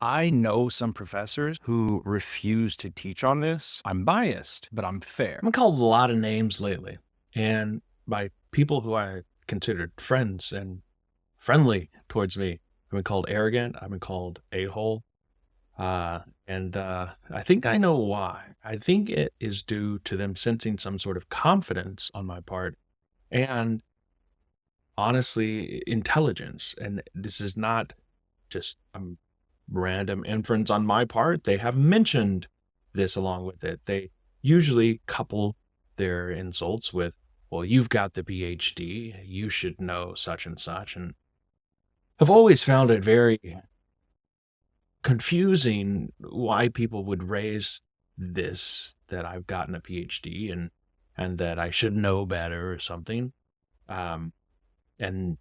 I know some professors who refuse to teach on this. I'm biased, but I'm fair. I've been called a lot of names lately, and by people who I considered friends and friendly towards me. I've been called arrogant. I've been called a-hole. And I think I know why. I think it is due to them sensing some sort of confidence on my part and honestly intelligence. And this is not just a random inference on my part. They have mentioned this along with it. They usually couple their insults with, well, you've got the PhD, you should know such and such. And I've always found it very confusing why people would raise this, that I've gotten a PhD and that I should know better or something. Um, and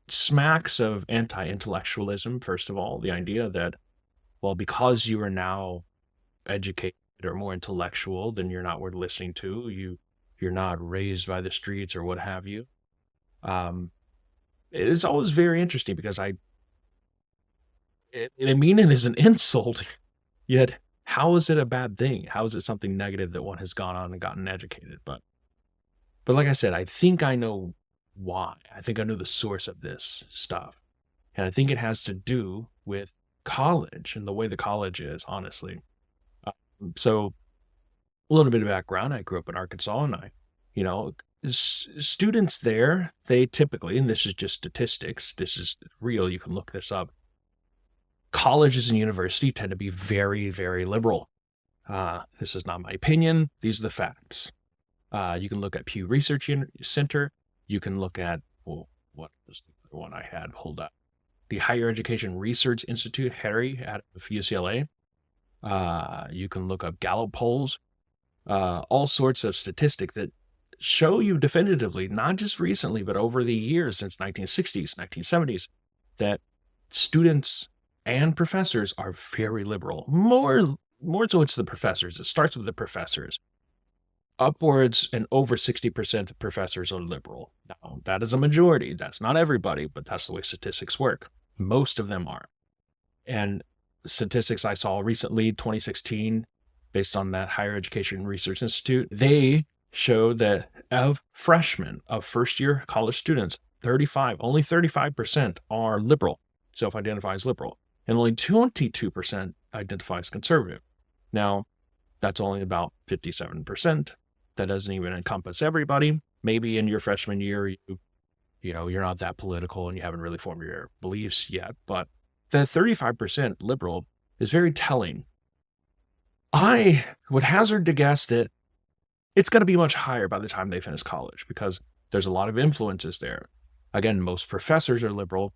smacks of anti-intellectualism. First of all, the idea that, well, because you are now educated or more intellectual, then you're not worth listening to. You're not raised by the streets or what have you. It is always very interesting because I mean it as an insult, yet how is it a bad thing? How is it something negative that one has gone on and gotten educated? But like I said, I think I know why. I think I know the source of this stuff. And I think it has to do with college and the way the college is, honestly. So a little bit of background. I grew up in Arkansas, and you know, students there, they typically, and this is just statistics, this is real, you can look this up, colleges and university tend to be very, very liberal. This is not my opinion. These are the facts. You can look at Pew Research Center. You can look at, well, what was the one I had? Hold up. The Higher Education Research Institute, HERI, out of UCLA. You can look up Gallup polls, all sorts of statistics that show you definitively, not just recently, but over the years since 1960s, 1970s, that students and professors are very liberal. More so it's the professors. It starts with the professors. Upwards and over 60% of professors are liberal. Now, that is a majority. That's not everybody, but that's the way statistics work. Most of them are. And statistics I saw recently, 2016, based on that Higher Education Research Institute, they showed that of freshmen, of first-year college students, only 35% are liberal, self-identify as liberal, and only 22% identify as conservative. Now, that's only about 57%. That doesn't even encompass everybody. Maybe in your freshman year, you're not that political and you haven't really formed your beliefs yet, but the 35% liberal is very telling. I would hazard to guess that it's going to be much higher by the time they finish college because there's a lot of influences there. Again, most professors are liberal.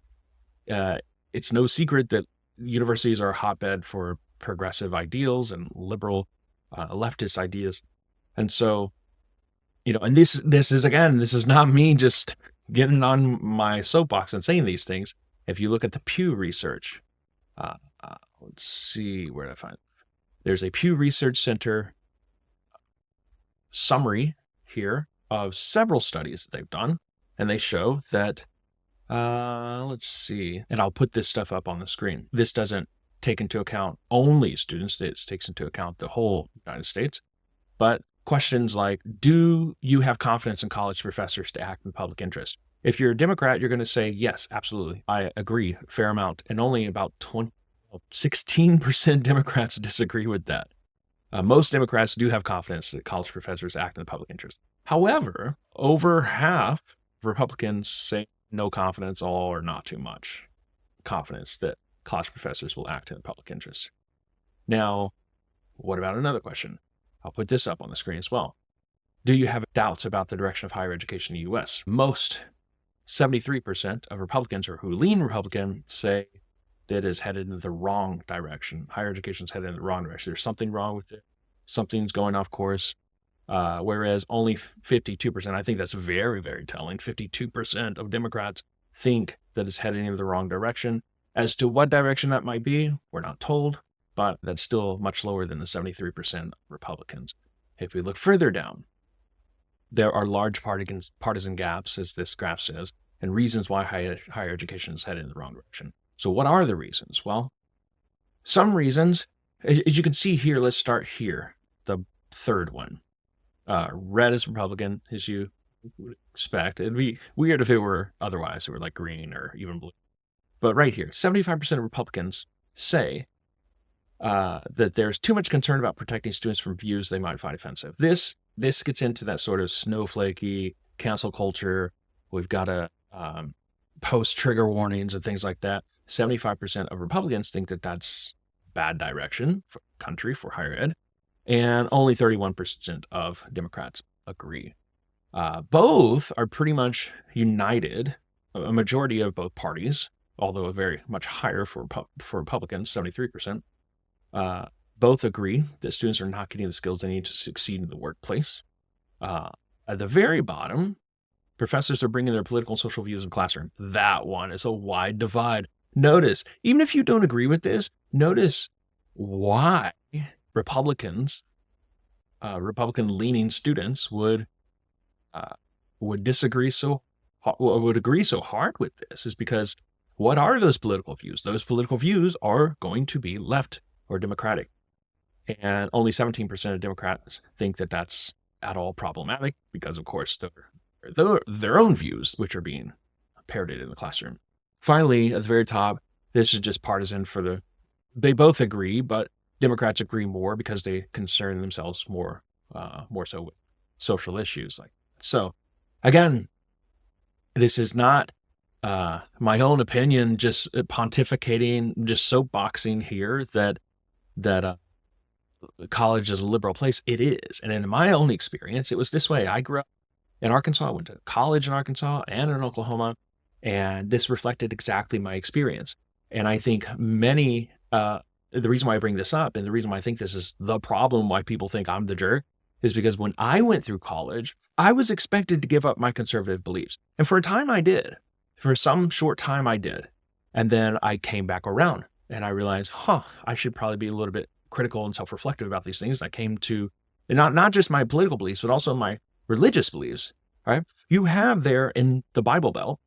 It's no secret that universities are a hotbed for progressive ideals and liberal leftist ideas. And so, and this is not me just getting on my soapbox and saying these things. If you look at the Pew Research, let's see, where did I find it? There's a Pew Research Center summary here of several studies that they've done, and they show that, let's see, and I'll put this stuff up on the screen. This doesn't take into account only students, it takes into account the whole United States, but questions like, do you have confidence in college professors to act in public interest? If you're a Democrat, you're going to say, yes, absolutely. I agree, fair amount. And only about 16% Democrats disagree with that. Most Democrats do have confidence that college professors act in the public interest. However, over half of Republicans say no confidence, all or not too much confidence that college professors will act in the public interest. Now, what about another question? I'll put this up on the screen as well. Do you have doubts about the direction of higher education in the U.S.? Most, 73% of Republicans or who lean Republican say that is headed in the wrong direction. Higher education is headed in the wrong direction. There's something wrong with it. Something's going off course. Whereas only 52%, I think that's very, very telling. 52% of Democrats think that it's heading in the wrong direction. As to what direction that might be, we're not told, but that's still much lower than the 73% Republicans. If we look further down, there are large partisan gaps, as this graph says, and reasons why higher education is headed in the wrong direction. So what are the reasons? Well, some reasons, as you can see here, let's start here. The third one. Red is Republican, as you would expect. It'd be weird if it were otherwise. It were like green or even blue. But right here, 75% of Republicans say that there's too much concern about protecting students from views they might find offensive. This gets into that sort of snowflakey cancel culture. We've got to post trigger warnings and things like that. 75% of Republicans think that that's bad direction for the country, for higher ed. And only 31% of Democrats agree. Both are pretty much united, a majority of both parties, although a very much higher for Republicans, 73%. Both agree that students are not getting the skills they need to succeed in the workplace. At the very bottom, professors are bringing their political and social views in classroom. That one is a wide divide. Notice, even if you don't agree with this, notice why Republican-leaning students would agree so hard with this is because what are those political views? Those political views are going to be left or Democratic. And only 17% of Democrats think that that's at all problematic because, of course, their own views, which are being parroted in the classroom. Finally, at the very top, this is just partisan they both agree, but Democrats agree more because they concern themselves more so with social issues. So, again, this is not my own opinion, just pontificating, just soapboxing here that college is a liberal place. It is. And in my own experience, it was this way. I grew up in Arkansas. I went to college in Arkansas and in Oklahoma, and this reflected exactly my experience. And I think many, the reason why I bring this up and the reason why I think this is the problem why people think I'm the jerk is because when I went through college, I was expected to give up my conservative beliefs. And for a time I did. For some short time I did. And then I came back around and I realized, I should probably be a little bit critical and self-reflective about these things. And I came to not just my political beliefs, but also my religious beliefs, right? You have there in the Bible Belt,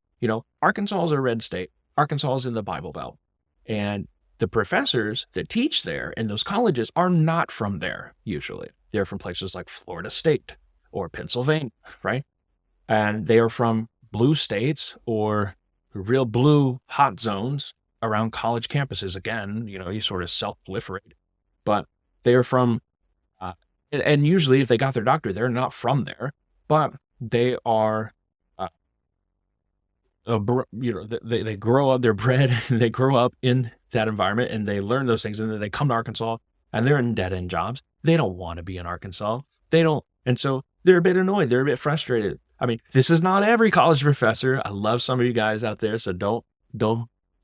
Arkansas is a red state. Arkansas is in the Bible Belt. And the professors that teach there in those colleges are not from there, usually. They're from places like Florida State or Pennsylvania, right? And they are from blue states or real blue hot zones around college campuses. Again, you sort of self-proliferate. But they are from, and usually if they got their doctorate, they're not from there, but they are, they grow up, they're bred, they grow up in that environment and they learn those things. And then they come to Arkansas and they're in dead-end jobs. They don't want to be in Arkansas. And so they're a bit annoyed. They're a bit frustrated. I mean, this is not every college professor. I love some of you guys out there. So don't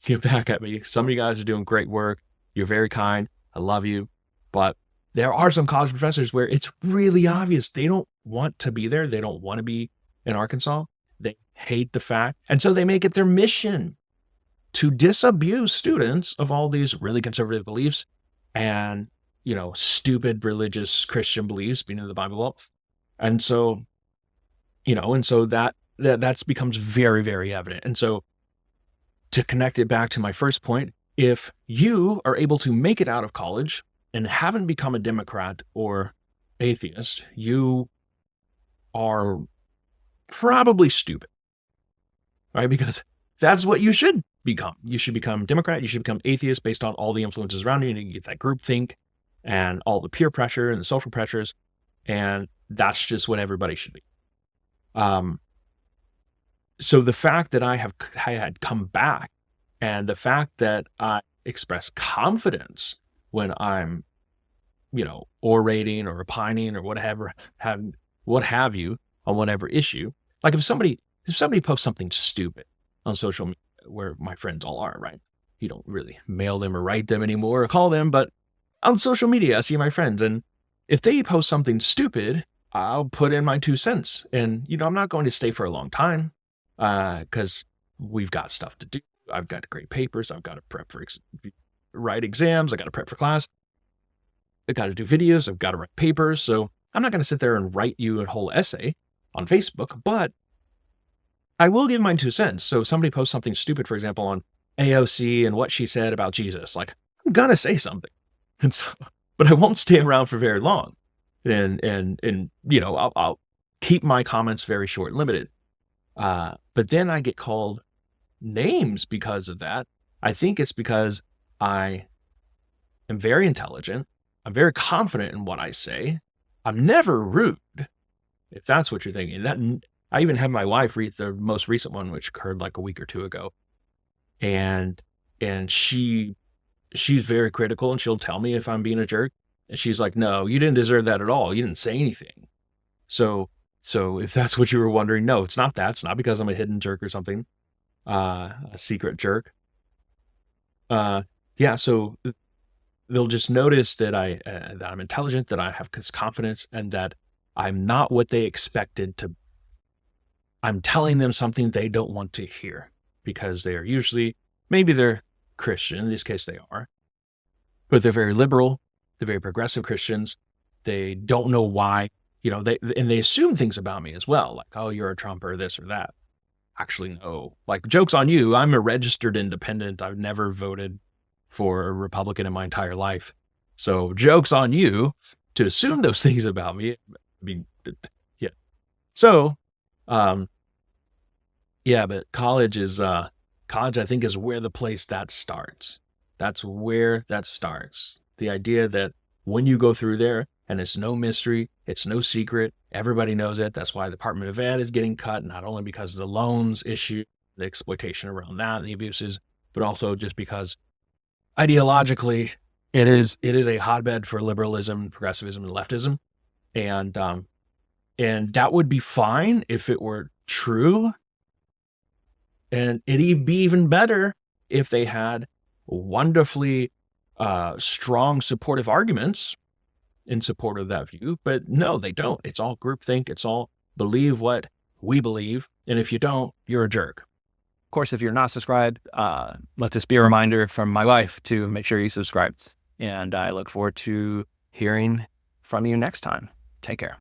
get back at me. Some of you guys are doing great work. You're very kind. I love you. But there are some college professors where it's really obvious they don't want to be there. They don't want to be in Arkansas. They hate the fact. And so they make it their mission to disabuse students of all these really conservative beliefs and, stupid religious Christian beliefs being in the Bible Belt. And so, that becomes very, very evident. And so to connect it back to my first point, if you are able to make it out of college and haven't become a Democrat or atheist, you are probably stupid, right? Because that's what you should become. You should become Democrat. You should become atheist based on all the influences around you. And you get that groupthink and all the peer pressure and the social pressures. And that's just what everybody should be. So the fact that I had come back and the fact that I express confidence when I'm, orating or opining or whatever, what have you on whatever issue. Like if somebody posts something stupid on social media, where my friends all are, right? You don't really mail them or write them anymore or call them, but on social media, I see my friends. And if they post something stupid, I'll put in my 2 cents. And, I'm not going to stay for a long time because we've got stuff to do. I've got to grade papers. I've got to prep for write exams. I got to prep for class. I got to do videos. I've got to write papers. So I'm not going to sit there and write you a whole essay on Facebook, but I will give my 2 cents. So if somebody posts something stupid, for example, on AOC and what she said about Jesus, like, I'm I'm gonna say something. And so, but I won't stay around for very long. And I'll keep my comments very short and limited. But then I get called names because of that. I think it's because I am very intelligent. I'm very confident in what I say. I'm never rude, if that's what you're thinking. That I even had my wife read the most recent one, which occurred like a week or two ago, and she's very critical, and she'll tell me if I'm being a jerk, and she's like, "No, you didn't deserve that at all. You didn't say anything." So if that's what you were wondering, no, it's not that. It's not because I'm a hidden jerk or something, a secret jerk. Yeah. So they'll just notice that that I'm intelligent, that I have confidence, and that I'm not what they expected to. I'm telling them something they don't want to hear because they are usually, maybe they're Christian, in this case they are, but they're very liberal, they're very progressive Christians. They don't know why, they assume things about me as well, like, oh, you're a Trump or this or that. Actually, no. Like, joke's on you, I'm a registered independent. I've never voted for a Republican in my entire life. So joke's on you to assume those things about me. I mean, yeah. So, yeah, but college, I think, is where the place that starts. That's where that starts. The idea that when you go through there, and it's no mystery, it's no secret, everybody knows it. That's why the Department of Ed is getting cut, not only because of the loans issue, the exploitation around that, and the abuses, but also just because ideologically it is a hotbed for liberalism, progressivism, and leftism. And that would be fine if it were true. And it'd be even better if they had wonderfully strong supportive arguments in support of that view. But no, they don't. It's all groupthink. It's all believe what we believe. And if you don't, you're a jerk. Of course, if you're not subscribed, let this be a reminder from my wife to make sure you subscribe. And I look forward to hearing from you next time. Take care.